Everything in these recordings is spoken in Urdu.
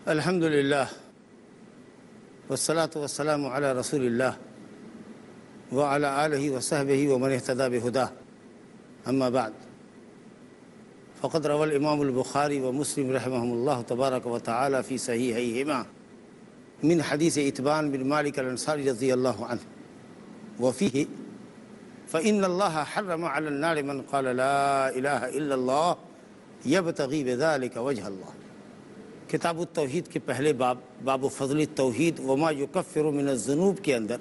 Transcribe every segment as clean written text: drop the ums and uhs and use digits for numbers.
الحمد للہ والصلاة والسلام علی رسول اللہ وعلی آلہ وصحبہ ومن اہتدى بہداہ اما بعد فقد روى الامام البخاری ومسلم رحمهم اللہ تبارک وتعالی فی صحیحیہما من حدیث اتبان بن مالک الانصاری رضی اللہ عنہ وفیہ فإن اللہ حرم علی النار من قال لا الہ الا اللہ یبتغی بذلک وجہ اللہ۔ کتاب التوحید کے پہلے باب فضل التوحید وما یکفر من الذنوب کے اندر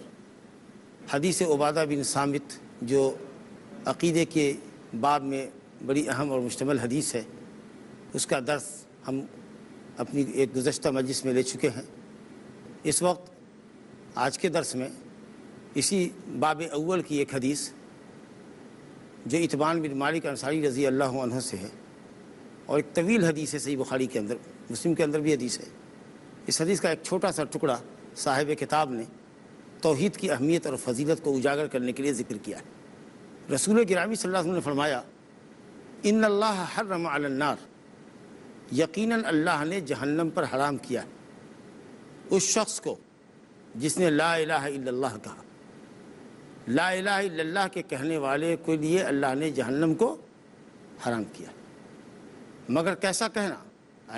حدیث عبادہ بن صامت جو عقیدے کے باب میں بڑی اہم اور مشتمل حدیث ہے، اس کا درس ہم اپنی ایک گزشتہ مجلس میں لے چکے ہیں۔ اس وقت آج کے درس میں اسی باب اول کی ایک حدیث جو اتبان بن مالک انصاری رضی اللہ عنہ سے ہے، اور ایک طویل حدیث ہے، صحیح بخاری کے اندر، مسلم کے اندر بھی حدیث ہے۔ اس حدیث کا ایک چھوٹا سا ٹکڑا صاحب کتاب نے توحید کی اہمیت اور فضیلت کو اجاگر کرنے کے لیے ذکر کیا ہے۔ رسول گرامی صلی اللہ علیہ وسلم نے فرمایا ان اللہ حرم علی النار، یقیناً اللہ نے جہنم پر حرام کیا اس شخص کو جس نے لا الہ الا اللہ کہا۔ لا الہ الا اللہ کے کہنے والے کے لیے اللہ نے جہنم کو حرام کیا، مگر کیسا کہنا؟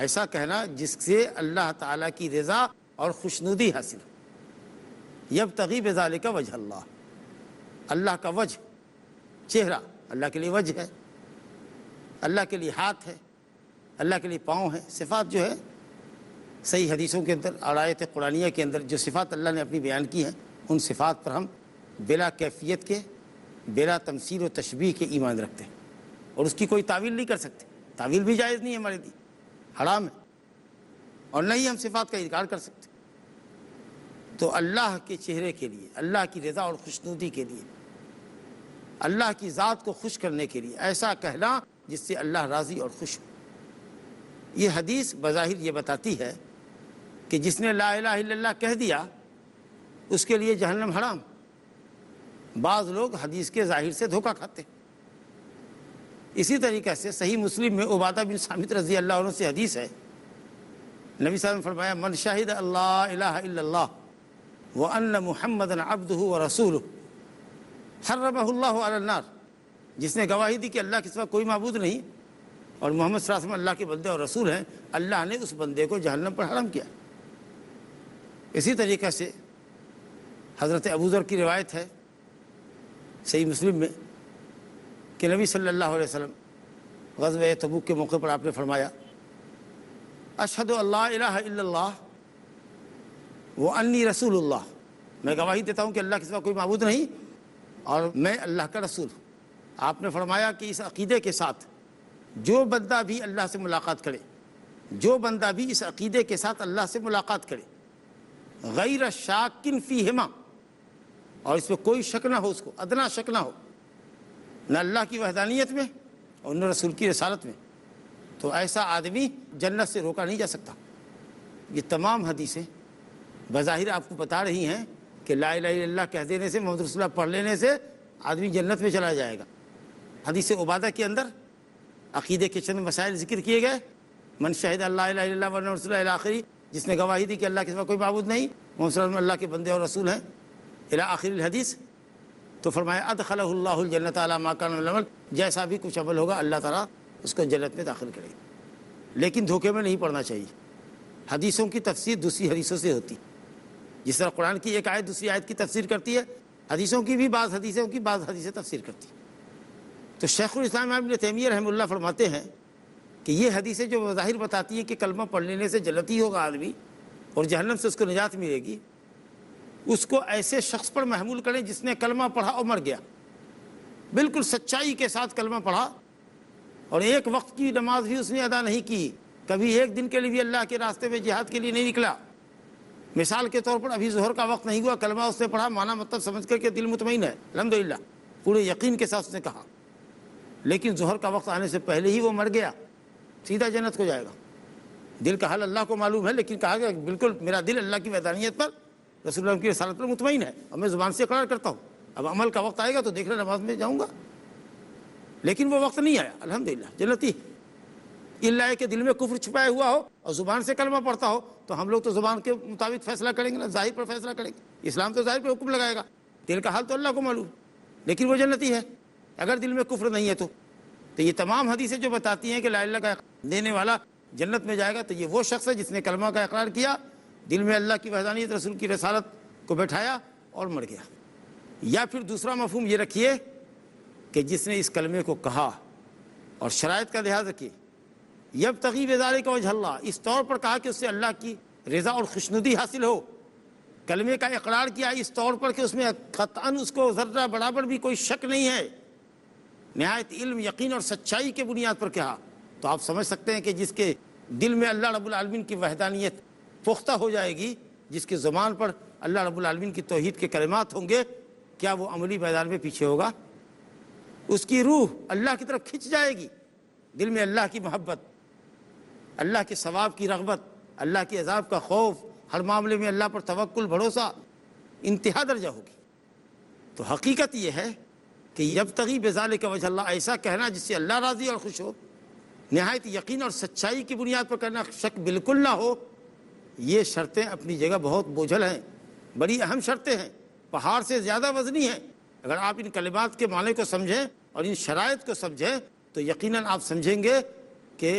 ایسا کہنا جس سے اللہ تعالیٰ کی رضا اور خوشنودی حاصل ہو۔ یبتغی بذالک وجہ اللہ، اللہ کا وجہ، چہرہ، اللہ کے لیے وجہ ہے، اللہ کے لیے ہاتھ ہے، اللہ کے لیے پاؤں ہے۔ صفات جو ہے صحیح حدیثوں کے اندر اور آیت قرآنیہ کے اندر جو صفات اللہ نے اپنی بیان کی ہیں، ان صفات پر ہم بلا کیفیت کے، بلا تمثیل و تشبیہ کے ایمان رکھتے ہیں، اور اس کی کوئی تعویل نہیں کر سکتے۔ تعویل بھی جائز نہیں ہے ہمارے لیے، حرام ہے، اور نہ ہی ہم صفات کا انکار کر سکتے۔ تو اللہ کے چہرے کے لیے، اللہ کی رضا اور خوشنودی کے لیے، اللہ کی ذات کو خوش کرنے کے لیے ایسا کہنا جس سے اللہ راضی اور خوش ہو۔ یہ حدیث بظاہر یہ بتاتی ہے کہ جس نے لا الہ الا اللہ کہہ دیا اس کے لیے جہنم حرام۔ بعض لوگ حدیث کے ظاہر سے دھوکہ کھاتے ہیں۔ اسی طریقے سے صحیح مسلم میں عبادہ بن صامت رضی اللہ عنہ سے حدیث ہے، نبی صلی اللہ علیہ وسلم نے فرمایا من شہد اللہ الہ الا اللہ وان محمدا عبدہ ورسولہ حرمہ اللہ علی النار، جس نے گواہی دی کہ اللہ کے سوا کوئی معبود نہیں اور محمد صلی اللہ علیہ وسلم اللہ کے بندے اور رسول ہیں، اللہ نے اس بندے کو جہنم پر حرام کیا۔ اسی طریقے سے حضرت ابوذر کی روایت ہے صحیح مسلم میں کہ نبی صلی اللہ علیہ وسلم غزوہ تبوک کے موقع پر آپ نے فرمایا اشہد ان لا الہ الا اللہ وانی رسول اللہ، میں گواہی دیتا ہوں کہ اللہ کے سوا کوئی معبود نہیں اور میں اللہ کا رسول ہوں۔ آپ نے فرمایا کہ اس عقیدے کے ساتھ جو بندہ بھی اللہ سے ملاقات کرے، جو بندہ بھی اس عقیدے کے ساتھ اللہ سے ملاقات کرے، غیر شاکن فیہما، اور اس میں کوئی شک نہ ہو، اس کو ادنا شک نہ ہو، نہ اللہ کی وحدانیت میں اور نہ رسول کی رسالت میں، تو ایسا آدمی جنت سے روکا نہیں جا سکتا۔ یہ تمام حدیثیں بظاہر آپ کو بتا رہی ہیں کہ لا الہ الا اللہ کہہ دینے سے، محمد رسول اللہ پڑھ لینے سے آدمی جنت میں چلا جائے گا۔ حدیث عبادہ کے اندر عقیدے کے چند مسائل ذکر کیے گئے، من شہد اللہ الہ الا اللہ وانہ رسول اللہ آخری، جس نے گواہی دی کہ اللہ کے سوا کوئی معبود نہیں، محمد صلی اللہ علیہ وسلم اللہ کے بندے اور رسول ہیں، الی آخر الحدیث۔ تو فرمایا ادخلہ اللہ الجنت علی ما کان من العمل، جیسا بھی کچھ عمل ہوگا اللہ تعالیٰ اس کو جنت میں داخل کرے گا۔ لیکن دھوکے میں نہیں پڑنا چاہیے۔ حدیثوں کی تفسیر دوسری حدیثوں سے ہوتی، جس طرح قرآن کی ایک آیت دوسری آیت کی تفسیر کرتی ہے، حدیثوں کی بھی بعض حدیثیں تفسیر کرتی ہیں۔ تو شیخ الاسلام ابن تیمیہ رحمہ اللہ فرماتے ہیں کہ یہ حدیثیں جو بظاہر بتاتی ہیں کہ کلمہ پڑھ لینے سے جنتی ہوگا آدمی اور جہنم سے اس کو نجات ملے گی، اس کو ایسے شخص پر محمول کریں جس نے کلمہ پڑھا اور مر گیا، بالکل سچائی کے ساتھ کلمہ پڑھا اور ایک وقت کی نماز بھی اس نے ادا نہیں کی، کبھی ایک دن کے لیے بھی اللہ کے راستے میں جہاد کے لیے نہیں نکلا۔ مثال کے طور پر ابھی ظہر کا وقت نہیں ہوا، کلمہ اس نے پڑھا معنی مطلب سمجھ کر کے دل مطمئن ہے الحمدللہ، پورے یقین کے ساتھ اس نے کہا، لیکن ظہر کا وقت آنے سے پہلے ہی وہ مر گیا، سیدھا جنت کو جائے گا۔ دل کا حال اللہ کو معلوم ہے، لیکن کہا کہ بالکل میرا دل اللہ کی وحدانیت پر، رسول اللہ کی رسالت پر مطمئن ہے اور میں زبان سے اقرار کرتا ہوں، اب عمل کا وقت آئے گا تو دیکھ رہے نماز میں جاؤں گا، لیکن وہ وقت نہیں آیا، الحمدللہ جنتی۔ اللہ کہ دل میں کفر چھپایا ہوا ہو اور زبان سے کلمہ پڑھتا ہو تو ہم لوگ تو زبان کے مطابق فیصلہ کریں گے نا، ظاہر پر فیصلہ کریں گے، اسلام تو ظاہر پہ حکم لگائے گا، دل کا حال تو اللہ کو معلوم، لیکن وہ جنتی ہے اگر دل میں کفر نہیں ہے تو یہ تمام حدیثیں جو بتاتی ہیں کہ لا الہ کا دینے والا جنت میں جائے گا، تو یہ وہ شخص ہے جس نے کلمہ کا اقرار کیا، دل میں اللہ کی وحدانیت رسول کی رسالت کو بیٹھایا اور مر گیا۔ یا پھر دوسرا مفہوم یہ رکھیے کہ جس نے اس کلمے کو کہا اور شرائط کا لحاظ رکھیے، یبتغی بذالک وجہ اللہ، اس طور پر کہا کہ اس سے اللہ کی رضا اور خوشنودی حاصل ہو، کلمے کا اقرار کیا اس طور پر کہ اس میں قطعاً اس کو ذرہ برابر بھی کوئی شک نہیں ہے، نہایت علم یقین اور سچائی کے بنیاد پر کہا، تو آپ سمجھ سکتے ہیں کہ جس کے دل میں اللہ رب العالمین کی وحدانیت پختہ ہو جائے گی، جس کی زبان پر اللہ رب العالمین کی توحید کے کلمات ہوں گے، کیا وہ عملی میدان میں پیچھے ہوگا؟ اس کی روح اللہ کی طرف کھنچ جائے گی، دل میں اللہ کی محبت، اللہ کے ثواب کی رغبت، اللہ کے عذاب کا خوف، ہر معاملے میں اللہ پر توکل بھروسہ انتہا درجہ ہوگی۔ تو حقیقت یہ ہے کہ یبتغی بذالک وجہ اللہ، ایسا کہنا جس سے اللہ راضی اور خوش ہو، نہایت یقین اور سچائی کی بنیاد پر کرنا، شک بالکل نہ ہو، یہ شرطیں اپنی جگہ بہت بوجھل ہیں، بڑی اہم شرطیں ہیں، پہاڑ سے زیادہ وزنی ہیں۔ اگر آپ ان کلمات کے معنی کو سمجھیں اور ان شرائط کو سمجھیں تو یقیناً آپ سمجھیں گے کہ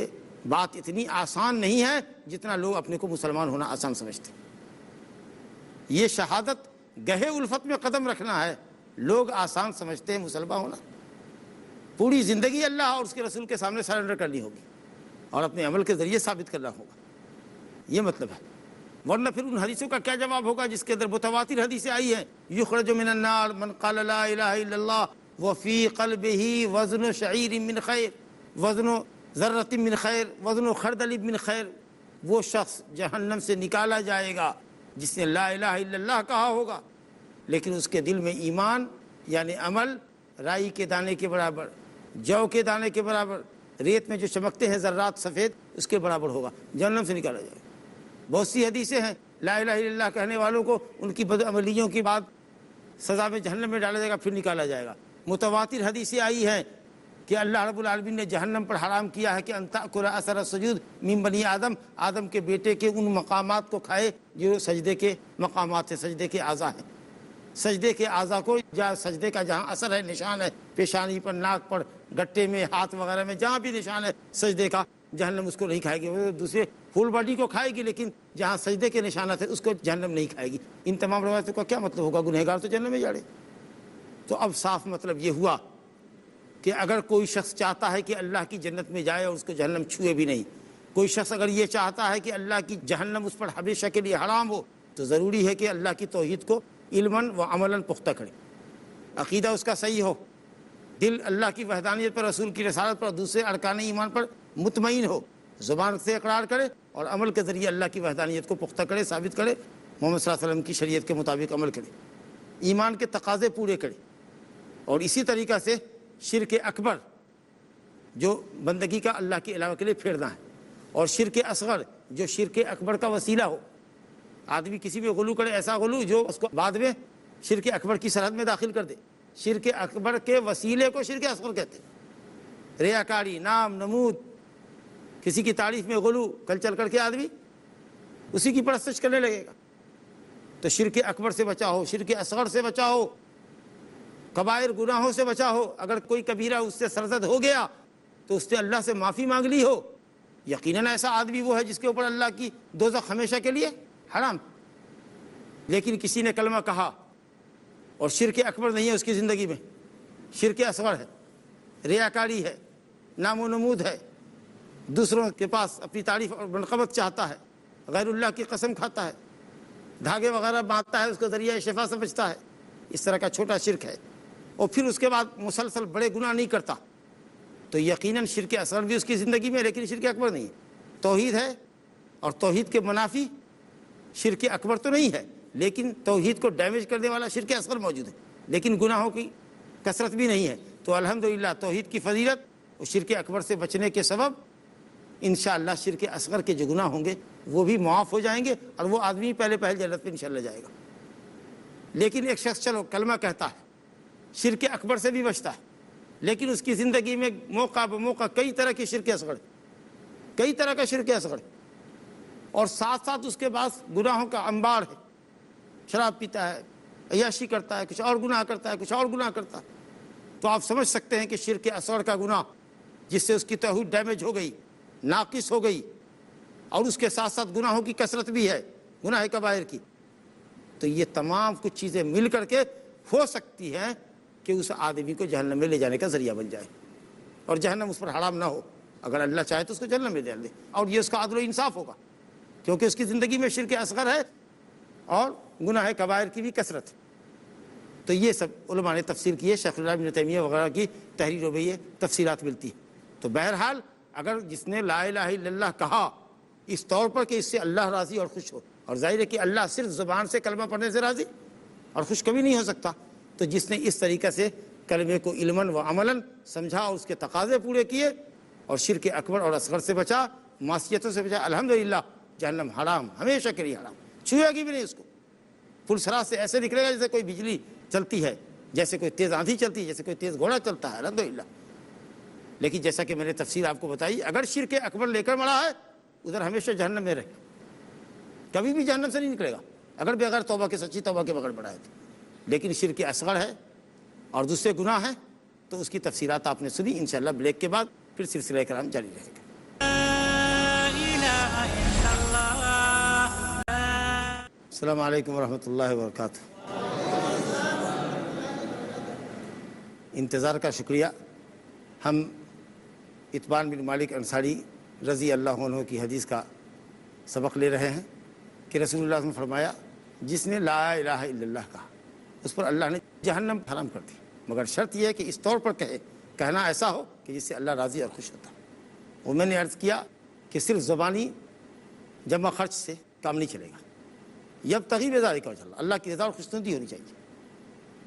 بات اتنی آسان نہیں ہے جتنا لوگ اپنے کو مسلمان ہونا آسان سمجھتے ہیں۔ یہ شہادت گہے الفت میں قدم رکھنا ہے، لوگ آسان سمجھتے ہیں مسلمان ہونا، پوری زندگی اللہ اور اس کے رسول کے سامنے سرنڈر کرنی ہوگی اور اپنے عمل کے ذریعے ثابت کرنا ہوگا، یہ مطلب ہے۔ ورنہ پھر ان حدیثوں کا کیا جواب ہوگا جس کے اندر متواتر حدیثیں آئی ہیں، یخرج من النار من قال لا الہ الا اللہ وفی قلبہ وزن شعیر من خیر، وزن ذرۃ من خیر، وزن خردل من خیر، وہ شخص جہنم سے نکالا جائے گا جس نے لا الہ الا اللہ کہا ہوگا لیکن اس کے دل میں ایمان یعنی عمل رائی کے دانے کے برابر، جو کے دانے کے برابر، ریت میں جو چمکتے ہیں ذرات سفید اس کے برابر ہوگا، جہنم سے نکالا جائے گا۔ بہت سی حدیثیں ہیں لا الہ الا اللہ کہنے والوں کو ان کی بدعملیوں کی بعد سزا میں جہنم میں ڈالا جائے گا، پھر نکالا جائے گا۔ متواتر حدیثیں آئی ہیں کہ اللہ رب العالمین نے جہنم پر حرام کیا ہے کہ ان تأکل اثر السجود من بنی آدم، آدم کے بیٹے کے ان مقامات کو کھائے جو سجدے کے مقامات ہیں، سجدے کے اعضاء ہیں، سجدے کے اعضاء کو، جہاں سجدے کا جہاں اثر ہے، نشان ہے، پیشانی پر، ناک پر، گٹے میں، ہاتھ وغیرہ میں، جہاں بھی نشان ہے سجدے کا، جہنم اس کو نہیں کھائے گی، وہ دوسرے فل باڈی کو کھائے گی لیکن جہاں سجدے کے نشانات ہیں اس کو جہنم نہیں کھائے گی۔ ان تمام روایتوں کا کیا مطلب ہوگا؟ گنہگار تو جہنم میں جاڑے۔ تو اب صاف مطلب یہ ہوا کہ اگر کوئی شخص چاہتا ہے کہ اللہ کی جنت میں جائے اور اس کو جہنم چھوئے بھی نہیں، کوئی شخص اگر یہ چاہتا ہے کہ اللہ کی جہنم اس پر ہمیشہ کے لیے حرام ہو، تو ضروری ہے کہ اللہ کی توحید کو علماً و عملاً پختہ کرے، عقیدہ اس کا صحیح ہو، دل اللہ کی وحدانیت پر، رسول کی رسالت پر، دوسرے ارکان ایمان پر مطمئن ہو، زبان سے اقرار کرے اور عمل کے ذریعے اللہ کی وحدانیت کو پختہ کرے، ثابت کرے، محمد صلی اللہ علیہ وسلم کی شریعت کے مطابق عمل کرے، ایمان کے تقاضے پورے کرے۔ اور اسی طریقہ سے شرک اکبر جو بندگی کا اللہ کے علاوہ کے لیے پھیرنا ہے، اور شرک اصغر جو شرک اکبر کا وسیلہ ہو، آدمی کسی میں غلو کرے، ایسا غلو جو اس کو بعد میں شرک اکبر کی سرحد میں داخل کر دے، شرک اکبر کے وسیلے کو شرک اصغر کہتے ہیں۔ ریاکاری، نام نمود، کسی کی تعریف میں غلو، کل چل کر کے آدمی اسی کی پرستش کرنے لگے گا، تو شرک اکبر سے بچا ہو، شرک اصغر سے بچا ہو، کبائر گناہوں سے بچا ہو۔ اگر کوئی کبیرہ اس سے سرزد ہو گیا تو اس نے اللہ سے معافی مانگ لی ہو، یقیناً ایسا آدمی وہ ہے جس کے اوپر اللہ کی دوزخ ہمیشہ کے لیے حرام۔ لیکن کسی نے کلمہ کہا اور شرک اکبر نہیں ہے اس کی زندگی میں، شرک اصغر ہے، ریاکاری ہے، نام و نمود ہے، دوسروں کے پاس اپنی تعریف اور منقبت چاہتا ہے، غیر اللہ کی قسم کھاتا ہے، دھاگے وغیرہ باندھتا ہے، اس کو ذریعہ شفا سمجھتا ہے، اس طرح کا چھوٹا شرک ہے، اور پھر اس کے بعد مسلسل بڑے گناہ نہیں کرتا تو یقیناً شرک اصغر بھی اس کی زندگی میں، لیکن شرک اکبر نہیں ہے۔ توحید ہے اور توحید کے منافی شرک اکبر تو نہیں ہے، لیکن توحید کو ڈیمیج کرنے والا شرک اصغر موجود ہے، لیکن گناہوں کی کثرت بھی نہیں ہے۔ تو الحمدللہ توحید کی فضیلت اور شرک اکبر سے بچنے کے سبب انشاءاللہ شرک اصغر کے جو گناہ ہوں گے وہ بھی معاف ہو جائیں گے، اور وہ آدمی پہلے جنت پہ انشاءاللہ جائے گا۔ لیکن ایک شخص چلو کلمہ کہتا ہے، شرک اکبر سے بھی بچتا ہے، لیکن اس کی زندگی میں موقع بموقع کئی طرح کے شرک اصغر، کئی طرح کا شرک اصغر، اور ساتھ ساتھ اس کے پاس گناہوں کا انبار ہے، شراب پیتا ہے، عیاشی کرتا ہے، کچھ اور گناہ کرتا ہے، کچھ اور گناہ کرتا ہے، تو آپ سمجھ سکتے ہیں کہ شرک اصغر کا گناہ جس سے اس کی توحید ڈیمیج ہو گئی، ناقص ہو گئی، اور اس کے ساتھ ساتھ گناہوں کی کثرت بھی ہے، گناہ کبائر کی، تو یہ تمام کچھ چیزیں مل کر کے ہو سکتی ہیں کہ اس آدمی کو جہنم میں لے جانے کا ذریعہ بن جائے، اور جہنم اس پر حرام نہ ہو، اگر اللہ چاہے تو اس کو جہنم میں ڈال دے، اور یہ اس کا عدل و انصاف ہوگا، کیونکہ اس کی زندگی میں شرک اصغر ہے اور گناہ کبائر کی بھی کثرت ہے۔ تو یہ سب علماء نے تفسیر کی ہے، شیخ الاسلام ابن تیمیہ وغیرہ کی تحریروں میں یہ تفصیلات ملتی ہیں۔ تو بہرحال اگر جس نے لا الہ الا اللہ کہا اس طور پر کہ اس سے اللہ راضی اور خوش ہو، اور ظاہر ہے کہ اللہ صرف زبان سے کلمہ پڑھنے سے راضی اور خوش کبھی نہیں ہو سکتا، تو جس نے اس طریقے سے کلمے کو علماً و عملاً سمجھا اور اس کے تقاضے پورے کیے اور شرک اکبر اور اصغر سے بچا، معصیتوں سے بچا، الحمدللہ جہنم حرام، ہمیشہ کے لیے حرام، چھوئے گی بھی نہیں اس کو، پرسرات سے ایسے نکلے گا جیسے کوئی بجلی چلتی ہے، جیسے کوئی تیز آندھی چلتی ہے، جیسے کوئی تیز گھوڑا چلتا ہے، الحمدللہ۔ لیکن جیسا کہ میں نے تفسیر آپ کو بتائی، اگر شرک اکبر لے کر مڑا ہے ادھر ہمیشہ جہنم میں رہے، کبھی بھی جہنم سے نہیں نکلے گا، اگر بغیر توبہ کے، سچی توبہ کے بغیر بڑھا ہے تو۔ لیکن شرک اصغر ہے اور دوسرے گناہ ہیں تو اس کی تفسیرات آپ نے سنی، انشاءاللہ بریک کے بعد پھر سلسلہ کرام جاری رہے گا۔ السلام علیکم ورحمۃ اللہ وبرکاتہ۔ انتظار کا شکریہ۔ ہم اتبان بن مالک انصاری رضی اللہ عنہ کی حدیث کا سبق لے رہے ہیں کہ رسول اللہ صلی اللہ علیہ وسلم نے فرمایا جس نے لا الہ الا اللہ کہا اس پر اللہ نے جہنم حرام کر دی، مگر شرط یہ ہے کہ اس طور پر کہنا ایسا ہو کہ جس سے اللہ راضی اور خوش ہوتا۔ وہ میں نے عرض کیا کہ صرف زبانی جمع خرچ سے کام نہیں چلے گا، یبتغی بذالک وجہ اللہ، اللہ کی رضا اور خوشنودی ہونی چاہیے۔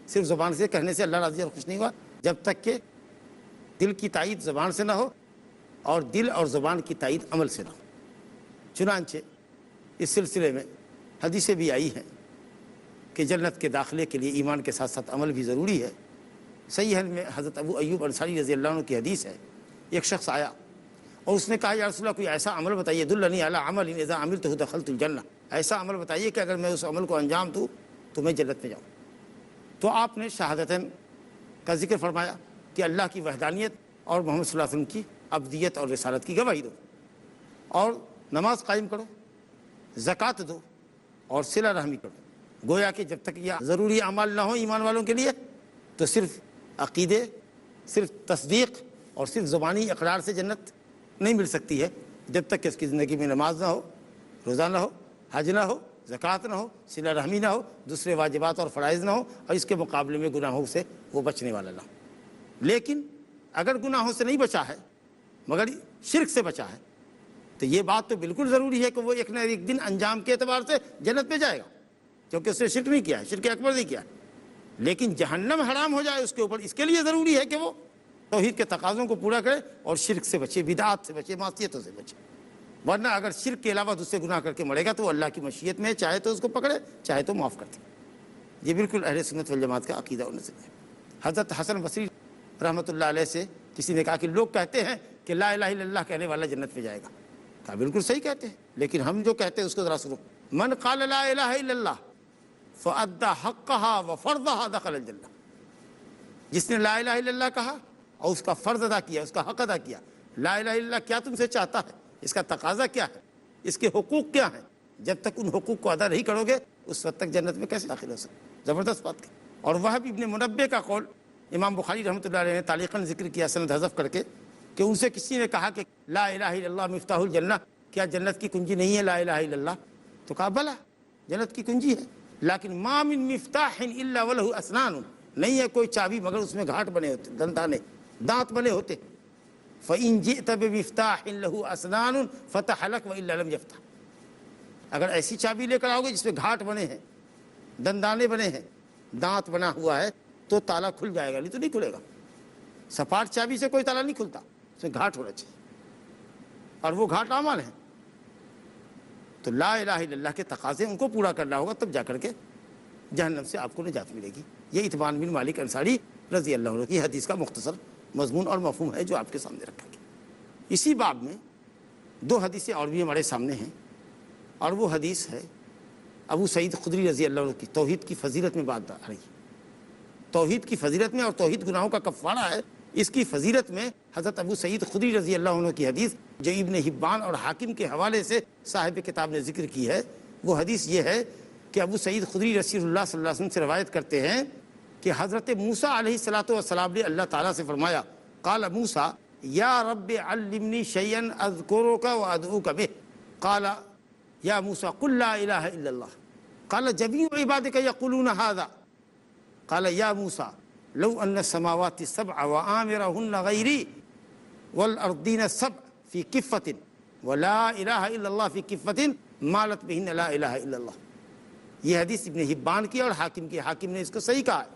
صرف زبان سے کہنے سے اللہ راضی اور خوش نہیں ہوا جب تک کہ دل کی تائید زبان سے نہ ہو اور دل اور زبان کی تائید عمل سے نہ ہو۔ چنانچہ اس سلسلے میں حدیثیں بھی آئی ہیں کہ جنت کے داخلے کے لیے ایمان کے ساتھ ساتھ عمل بھی ضروری ہے۔ صحیح میں حضرت ابو ایوب انصاری رضی اللہ عنہ کی حدیث ہے، ایک شخص آیا اور اس نے کہا یا رسول اللہ کوئی ایسا عمل بتائیے، دلنی علی عمل اذا عملتہ دخلت الجنہ، ایسا عمل بتائیے کہ اگر میں اس عمل کو انجام دوں تو میں جنت میں جاؤں۔ تو آپ نے شہادتین کا ذکر فرمایا کہ اللہ کی وحدانیت اور محمد صلی اللہ علیہ وسلم کی عبدیت اور رسالت کی گواہی دو، اور نماز قائم کرو، زکوٰۃ دو، اور صلہ رحمی کرو۔ گویا کہ جب تک یہ ضروری اعمال نہ ہوں ایمان والوں کے لیے تو صرف عقیدے، صرف تصدیق اور صرف زبانی اقرار سے جنت نہیں مل سکتی ہے، جب تک کہ اس کی زندگی میں نماز نہ ہو، روزہ نہ ہو، حج نہ ہو، زکوٰۃ نہ ہو، صلہ رحمی نہ ہو، دوسرے واجبات اور فرائض نہ ہو، اور اس کے مقابلے میں گناہوں سے وہ بچنے والا نہ ہو۔ لیکن اگر گناہوں سے نہیں بچا ہے مگر شرک سے بچا ہے تو یہ بات تو بالکل ضروری ہے کہ وہ ایک نہ ایک دن انجام کے اعتبار سے جنت میں جائے گا، کیونکہ اس نے شرک نہیں کیا ہے، شرک اکبر نہیں کیا ہے۔ لیکن جہنم حرام ہو جائے اس کے اوپر، اس کے لیے ضروری ہے کہ وہ توحید کے تقاضوں کو پورا کرے اور شرک سے بچے، بدعات سے بچے، معصیتوں سے بچے۔ ورنہ اگر شرک کے علاوہ دوسرے گناہ کر کے مرے گا تو اللہ کی مشیت میں چاہے تو اس کو پکڑے، چاہے تو معاف کر دے۔ یہ بالکل اہل سنت والجماعت کا عقیدہ اور نظریہ ہے۔ حضرت حسن بصری رحمۃ اللہ علیہ سے کسی نے کہا کہ لوگ کہتے ہیں کہ لا الہ الا اللہ کہنے والا جنت میں جائے گا۔ کہا بالکل صحیح کہتے ہیں، لیکن ہم جو کہتے ہیں اس کو ذرا سنو۔ من قال لا الہ الا اللہ فأدى حقها وفرضها دخل الجنہ، جس نے لا الہ الا اللہ کہا اور اس کا فرض ادا کیا، اس کا حق ادا کیا۔ لا الہ الا اللہ کیا تم سے چاہتا ہے، اس کا تقاضا کیا ہے، اس کے حقوق کیا ہیں، جب تک ان حقوق کو ادا نہیں کرو گے اس وقت تک جنت میں کیسے داخل ہو سکتے؟ زبردست بات کی۔ اور وہب ابن منبہ کا قول امام بخاری رحمۃ اللہ علیہ نے تعلیقاً ذکر کیا سند حذف کر کے کہ ان سے کسی نے کہا کہ لا الہ الا اللہ مفتاح الجنہ، کیا جنت کی کنجی نہیں ہے لا الہ الا اللہ؟ تو کہا بلا، جنت کی کنجی ہے، لیکن ما من مفتاح الا ولہ اسنان، نہیں ہے کوئی چابی مگر اس میں گھاٹ بنے ہوتے، دندانے، دانت بنے ہوتے۔ فَإِن جِئْتَ بِمِفْتَاحٍ لَهُ أَسْنَانٌ فَتَحَ لَكَ وَإِلَّا لَمْ يَفْتَحْ، اگر ایسی چابی لے کر آؤ گے جس میں گھاٹ بنے ہیں، دندانے بنے ہیں، دانت بنا ہوا ہے تو تالا کھل جائے گا، نہیں تو نہیں کھلے گا۔ سپاٹ چابی سے کوئی تالا نہیں کھلتا، اس میں گھاٹ ہونا چاہیے، اور وہ گھاٹ اعمال ہیں۔ تو لا الہ الا اللہ کے تقاضے ان کو پورا کرنا ہوگا، تب جا کر کے جہنم سے آپ کو نجات ملے گی۔ یہ اتبان بن مالک انصاری رضی اللہ عنہ کی حدیث کا مختصر مضمون اور مفہوم ہے جو آپ کے سامنے رکھا گیا۔ اسی باب میں دو حدیثیں اور بھی ہمارے سامنے ہیں، اور وہ حدیث ہے ابو سعید خدری رضی اللہ عنہ کی، توحید کی فضیلت میں بات آ رہی ہے۔ توحید کی فضیلت میں، اور توحید گناہوں کا کفارہ ہے، اس کی فضیلت میں حضرت ابو سعید خدری رضی اللہ عنہ کی حدیث جو ابن حبان اور حاکم کے حوالے سے صاحب کتاب نے ذکر کی ہے، وہ حدیث یہ ہے کہ ابو سعید خدری رسول اللہ صلی اللہ علیہ وسلم سے روایت کرتے ہیں کہ حضرت موسیٰ علیہ السلام نے اللہ تعالیٰ سے فرمایا، قال موسیٰ یا رب علمنی شیئا اذکرک وادعوک بہ، قال یا موسیٰ قل لا الہ الا اللہ، قال جمیع عبادک یقولون ھذا، قال یا موسیٰ لو ان السماوات السبع وآمرهن غیری والارضین السبع فی کفۃ ولا الہ الا اللہ فی کفۃ مالت بہن لا الہ الا اللہ۔ یہ حدیث ابن حبان کی اور حاکم کی، حاکم نے اس کو صحیح کہا ہے،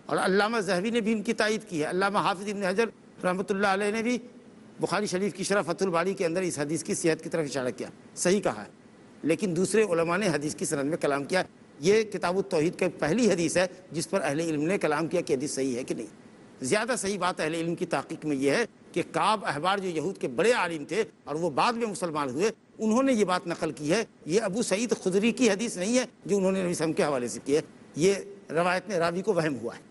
اور علامہ ذہبی نے بھی ان کی تائید کی ہے۔ علامہ حافظ ابن حجر رحمۃ اللہ علیہ نے بھی بخاری شریف کی شرح فتح الباری کے اندر اس حدیث کی صحت کی طرف اشارہ کیا، صحیح کہا ہے، لیکن دوسرے علماء نے حدیث کی سند میں کلام کیا۔ یہ کتاب التوحید کی پہلی حدیث ہے جس پر اہل علم نے کلام کیا کہ حدیث صحیح ہے کہ نہیں۔ زیادہ صحیح بات اہل علم کی تحقیق میں یہ ہے کہ کعب احبار جو یہود کے بڑے عالم تھے اور وہ بعد میں مسلمان ہوئے، انہوں نے یہ بات نقل کی ہے، یہ ابو سعید خدری کی حدیث نہیں ہے جو انہوں نے نبی صلی اللہ علیہ وسلم کے حوالے سے کی ہے، یہ روایت میں راوی کو وہم ہوا ہے۔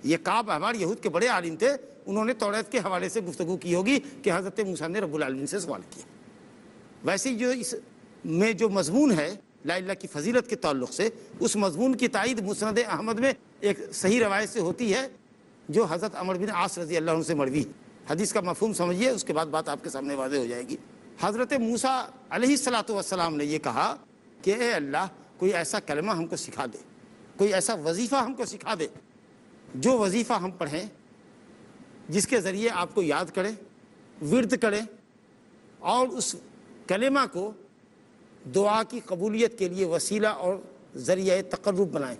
یہ کعب احبار یہود کے بڑے عالم تھے، انہوں نے توریت کے حوالے سے گفتگو کی ہوگی کہ حضرت موسیٰ نے رب العالمین سے سوال کیا۔ ویسے جو اس میں جو مضمون ہے لا الہ کی فضیلت کے تعلق سے، اس مضمون کی تائید مسند احمد میں ایک صحیح روایت سے ہوتی ہے جو حضرت عمرو بن عاص رضی اللہ عنہ سے مروی ہے۔ حدیث کا مفہوم سمجھیے، اس کے بعد بات آپ کے سامنے واضح ہو جائے گی۔ حضرت موسیٰ علیہ السلام نے یہ کہا کہ اے اللہ، کوئی ایسا کلمہ ہم کو سکھا دے، کوئی ایسا وظیفہ ہم کو سکھا دے جو وظیفہ ہم پڑھیں جس کے ذریعے آپ کو یاد کریں، ورد کریں، اور اس کلمہ کو دعا کی قبولیت کے لیے وسیلہ اور ذریعہ تقرب بنائیں۔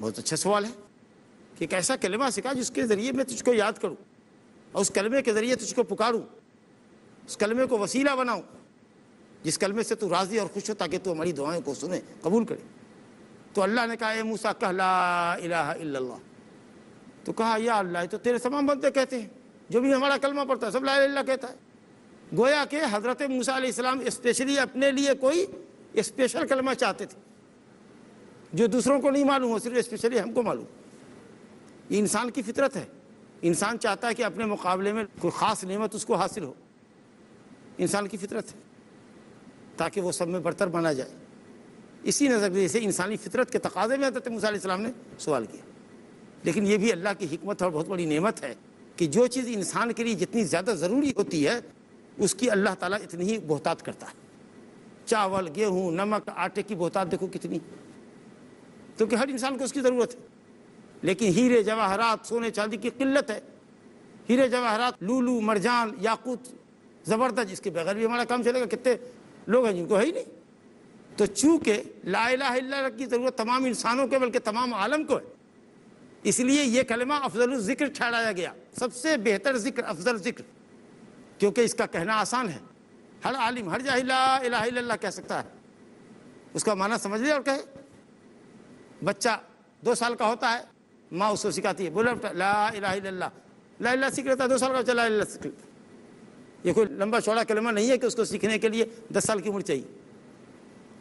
بہت اچھا سوال ہے کہ ایک ایسا کلمہ سکھا جس کے ذریعے میں تجھ کو یاد کروں اور اس کلمے کے ذریعے تجھ کو پکاروں، اس کلمے کو وسیلہ بناؤں جس کلمے سے تو راضی اور خوش ہو تاکہ تو ہماری دعائیں کو سنے، قبول کرے۔ تو اللہ نے کہا اے موسیٰ کہہ لا الہ الا اللہ۔ تو کہا یا اللہ، تو تیرے تمام بندے کہتے ہیں، جو بھی ہمارا کلمہ پڑھتا ہے سب لا الہ الا اللہ کہتا ہے۔ گویا کہ حضرت موسیٰ علیہ السلام اسپیشلی اپنے لیے کوئی اسپیشل کلمہ چاہتے تھے جو دوسروں کو نہیں معلوم ہو، صرف اسپیشلی ہم کو معلوم۔ یہ انسان کی فطرت ہے، انسان چاہتا ہے کہ اپنے مقابلے میں کوئی خاص نعمت اس کو حاصل ہو، انسان کی فطرت ہے، تاکہ وہ سب میں برتر بنا جائے۔ اسی نظریے سے انسانی فطرت کے تقاضے میں حضرت موسیٰ علیہ السلام نے سوال کیا۔ لیکن یہ بھی اللہ کی حکمت اور بہت بڑی نعمت ہے کہ جو چیز انسان کے لیے جتنی زیادہ ضروری ہوتی ہے اس کی اللہ تعالیٰ اتنی ہی بہتات کرتا ہے۔ چاول، گیہوں، نمک، آٹے کی بہتات دیکھو کتنی، کیونکہ ہر انسان کو اس کی ضرورت ہے۔ لیکن ہیرے جواہرات، سونے چاندی کی قلت ہے۔ ہیرے جواہرات، لولو، مرجان، یاقوت، زبردست، اس کے بغیر بھی ہمارا کام چلے گا۔ کتنے لوگ ہیں جن کو ہے ہی نہیں۔ تو چونکہ لا الہ الا اللہ کی ضرورت تمام انسانوں کے بلکہ تمام عالم کو ہے، اس لیے یہ کلمہ افضل الذکر ٹھہرایا گیا، سب سے بہتر ذکر، افضل ذکر، کیونکہ اس کا کہنا آسان ہے۔ ہر عالم، ہر جاہل لا الہ الا اللہ کہہ سکتا ہے، اس کا معنی سمجھ لے اور کہے۔ بچہ 2 سال کا ہوتا ہے، ماں اس کو سکھاتی ہے، بولا لا الہ الا اللہ، لا الہ سیکھ لیتا ہے، 2 سال کا بچہ لا الہ سیکھ لیتا ہے۔ یہ کوئی لمبا چوڑا کلمہ نہیں ہے کہ اس کو سیکھنے کے لیے 10 سال کی عمر چاہیے،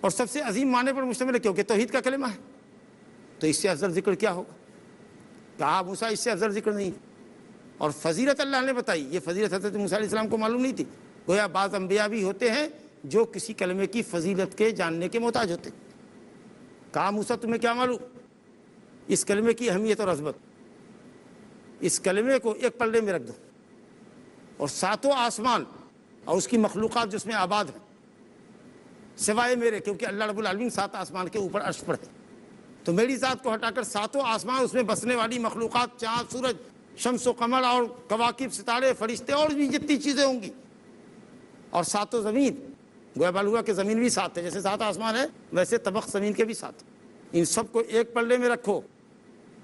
اور سب سے عظیم معنی پر مشتمل ہے کیونکہ توحید کا کلمہ ہے۔ تو اس سے افضل ذکر کیا ہوگا؟ کہا موسیٰ اس سے افضل ذکر نہیں۔ اور فضیلت اللہ نے بتائی، یہ فضیلت حضرت موسیٰ علیہ السلام کو معلوم نہیں تھی۔ گویا بعض انبیاء بھی ہوتے ہیں جو کسی کلمے کی فضیلت کے جاننے کے محتاج ہوتے۔ کہا موسیٰ تمہیں کیا معلوم اس کلمے کی اہمیت اور عظمت؟ اس کلمے کو ایک پلڑے میں رکھ دو، اور 7 آسمان اور اس کی مخلوقات جس میں آباد ہیں سوائے میرے، کیونکہ اللہ رب العالمین 7 آسمان کے اوپر عرش پر ہے، تو میری ذات کو ہٹا کر ساتوں آسمان، اس میں بسنے والی مخلوقات، چاند، سورج، شمس و قمر اور کواکب، ستارے، فرشتے اور بھی جتنی چیزیں ہوں گی، اور ساتوں زمین، گویا معلوم ہوا کہ زمین بھی سات ہے، جیسے سات آسمان ہے ویسے طبق زمین کے بھی سات، ان سب کو ایک پلے میں رکھو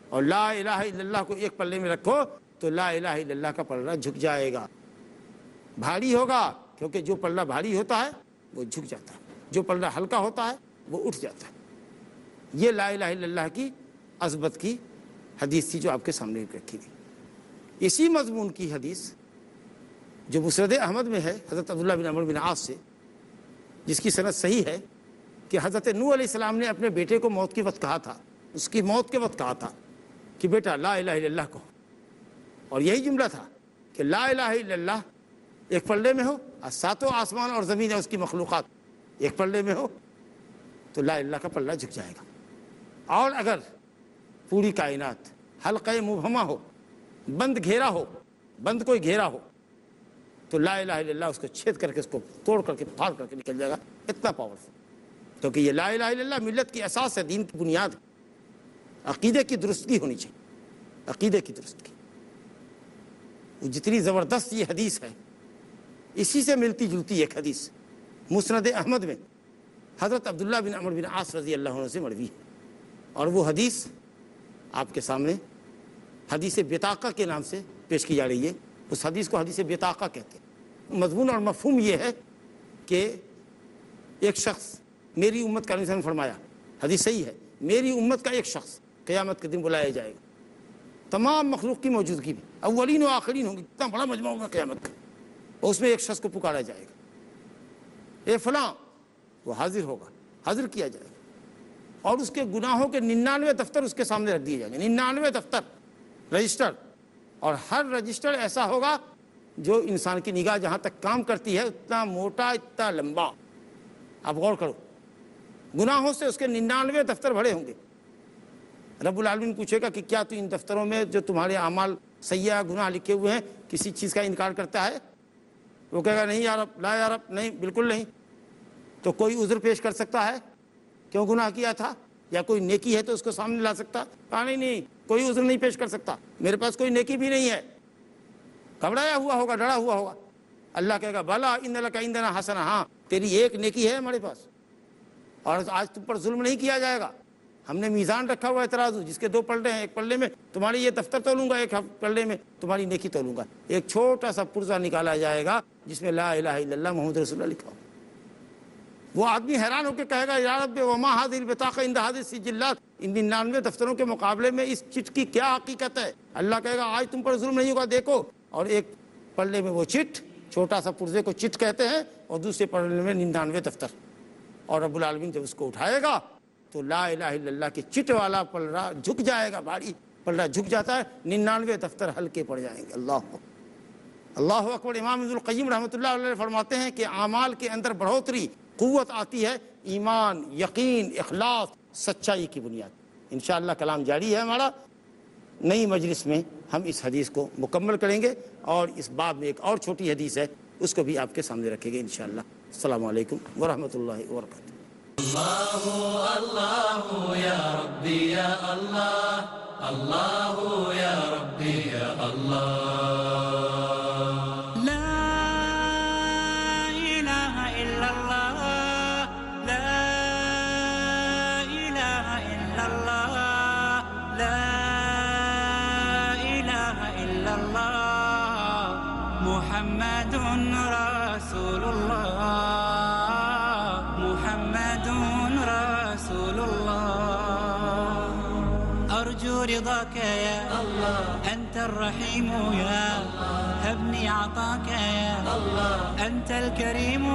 اور لا الہ الا اللہ کو ایک پلے میں رکھو تو لا الہ الا اللہ کا پلہ جھک جائے گا، بھاری ہوگا، کیونکہ جو پلہ بھاری ہوتا ہے وہ جھک جاتا ہے، جو پلہ ہلکا ہوتا ہے وہ اٹھ جاتا ہے۔ یہ لا الہ الا اللہ کی عظمت کی حدیث تھی جو آپ کے سامنے رکھی تھی۔ اسی مضمون کی حدیث جو مسند احمد میں ہے حضرت عبداللہ بن عمرو بن عاص سے، جس کی سند صحیح ہے کہ حضرت نوح علیہ السلام نے اپنے بیٹے کو موت کے وقت کہا تھا، اس کی موت کے وقت کہا تھا کہ بیٹا لا الہ الا اللہ کہو، اور یہی جملہ تھا کہ لا الہ الا اللہ ایک پلے میں ہو اور ساتوں آسمان اور زمین ہے اس کی مخلوقات ایک پلے میں ہو تو لا الہ الا اللہ کا پلہ جھک جائے گا، اور اگر پوری کائنات حلقہ مبہمہ ہو، بند گھیرا ہو، بند کوئی گھیرا ہو تو لا الہ الا اللہ اس کو چھید کر کے، اس کو توڑ کر کے، پھاڑ کر کے نکل جائے گا، اتنا پاورفل، کیونکہ یہ لا الہ الا اللہ ملت کی اساس ہے، دین کی بنیاد ہے۔ عقیدے کی درستگی ہونی چاہیے، عقیدے کی درستگی، جتنی زبردست یہ حدیث ہے اسی سے ملتی جلتی ایک حدیث مسند احمد میں حضرت عبداللہ بن عمرو بن عاص رضی اللہ عنہ سے مروی ہے، اور وہ حدیث آپ کے سامنے حدیث بطاقہ کے نام سے پیش کی جا رہی ہے۔ اس حدیث کو حدیث بطاقہ کہتے ہیں۔ مضمون اور مفہوم یہ ہے کہ ایک شخص، میری امت کا، نبی صلی اللہ علیہ وسلم نے فرمایا، حدیث صحیح ہے، میری امت کا ایک شخص قیامت کے دن بلایا جائے گا، تمام مخلوق کی موجودگی میں، اولین و آخرین ہوں گے، اتنا بڑا مجمع ہوگا قیامت کا، اور اس میں ایک شخص کو پکارا جائے گا، اے فلاں، وہ حاضر ہوگا، حاضر کیا جائے گا، اور اس کے گناہوں کے 99 دفتر اس کے سامنے رکھ دیے جائیں گے، 99 دفتر، رجسٹر، اور ہر رجسٹر ایسا ہوگا جو انسان کی نگاہ جہاں تک کام کرتی ہے اتنا موٹا، اتنا لمبا، آپ غور کرو، گناہوں سے اس کے 99 دفتر بھرے ہوں گے۔ رب العالمین پوچھے گا کہ کیا تو ان دفتروں میں جو تمہارے اعمال سیئہ گناہ لکھے ہوئے ہیں کسی چیز کا انکار کرتا ہے؟ وہ کہے گا نہیں یا رب، لا یا رب، نہیں، بالکل نہیں۔ تو کوئی عذر پیش کر سکتا ہے کیوں گناہ کیا تھا، یا کوئی نیکی ہے تو اس کو سامنے لا سکتا؟ کہا نہیں، کوئی عذر نہیں پیش کر سکتا، میرے پاس کوئی نیکی بھی نہیں ہے۔ گھبرایا ہوا ہوگا، ڈرا ہوا ہوگا۔ اللہ کہے گا بلا ان لک عندنا حسنہ، ہاں تیری ایک نیکی ہے ہمارے پاس، اور آج تم پر ظلم نہیں کیا جائے گا، ہم نے میزان رکھا ہوا ہے ترازو جس کے 2 پلڑے ہیں، ایک پلڑے میں تمہاری یہ دفتر تولوں گا، ایک پلڑے میں تمہاری نیکی تولوں گا۔ ایک چھوٹا سا پرزہ نکالا جائے گا جس میں لا الہ الا اللہ محمد رسول اللہ لکھا ہو۔ وہ آدمی حیران ہو کے کہے گا یا رب وما هذه البطاقہ عند هذه السجلات، ان 99 دفتروں کے مقابلے میں اس چٹ کی کیا حقیقت ہے؟ اللہ کہے گا آج تم پر ظلم نہیں ہوگا، دیکھو، اور ایک پلڑے میں وہ چٹ، چھوٹا سا پرزے کو چٹ کہتے ہیں، اور دوسرے پلڑے میں 99 دفتر، اور رب العالمین جب اس کو اٹھائے گا تو لا الہ الا اللہ کے چٹ والا پلڑا جھک جائے گا، بھاری پلڑا جھک جاتا ہے، 99 دفتر ہلکے پڑ جائیں گے۔ اللہ اکبر۔ امام ابن القیم رحمۃ اللہ علیہ فرماتے ہیں کہ اعمال کے اندر بڑھوتری، قوت آتی ہے ایمان، یقین، اخلاص، سچائی کی بنیاد۔ انشاءاللہ کلام جاری ہے ہمارا، نئی مجلس میں ہم اس حدیث کو مکمل کریں گے، اور اس باب میں ایک اور چھوٹی حدیث ہے اس کو بھی آپ کے سامنے رکھیں گے انشاءاللہ۔ السلام علیکم ورحمۃ اللہ وبرکاتہ۔ اللہ اللہ یا ربی یا اللہ، اللہ یا ربی یا اللہ۔ محمد رسول اللہ، محمد رسول اللہ، أرجو رضاك يا الله، أنت الرحيم يا الله، هبني عطاك يا الله، أنت الكريم